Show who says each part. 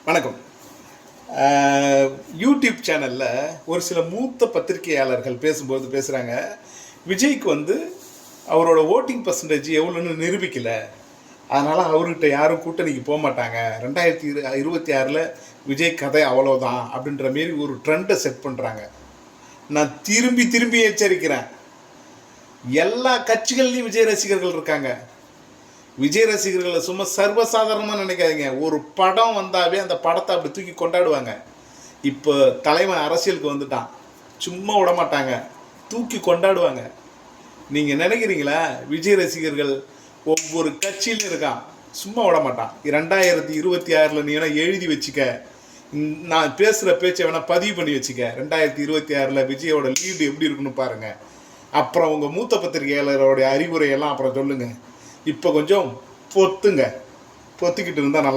Speaker 1: வணக்கம். யூடியூப் சேனலில் ஒரு சில மூத்த பத்திரிகையாளர்கள் பேசும்போது பேசுகிறாங்க, விஜய்க்கு அவரோட ஓட்டிங் பர்சன்டேஜ் எவ்வளோன்னு நிரூபிக்கலை, அதனால் அவர்கிட்ட யாரும் கூட்டணிக்கு போக மாட்டாங்க, 2026 விஜய் கதை அவ்வளோதான் அப்படின்ற மாரி ஒரு ட்ரெண்டை செட் பண்ணுறாங்க. நான் திரும்பி திரும்பி எச்சரிக்கிறேன், எல்லா கட்சிகள்லையும் விஜய் ரசிகர்கள் இருக்காங்க. விஜய் ரசிகர்களை சும்மா சர்வசாதாரணமாக நினைக்காதீங்க. ஒரு படம் வந்தாவே அந்த படத்தை அப்படி தூக்கி கொண்டாடுவாங்க. இப்போ தலைவன் அரசியலுக்கு வந்துட்டான், சும்மா விட மாட்டாங்க, தூக்கி கொண்டாடுவாங்க. நீங்கள் நினைக்கிறீங்களா விஜய் ரசிகர்கள் ஒவ்வொரு கட்சியிலும் இருக்கான், சும்மா விட மாட்டான். 2026 நீ வேணால் எழுதி வச்சுக்க, நான் பேசுகிற பேச்சை வேணால் பதிவு பண்ணி வச்சுக்க. 2026 விஜயோட லீடு எப்படி இருக்குன்னு பாருங்கள். அப்புறம் உங்கள் மூத்த பத்திரிகையாளரோடைய அறிவுரையெல்லாம் அப்புறம் சொல்லுங்கள். இப்போ கொஞ்சம் பொத்துக்கிட்டு இருந்தால் நல்லா.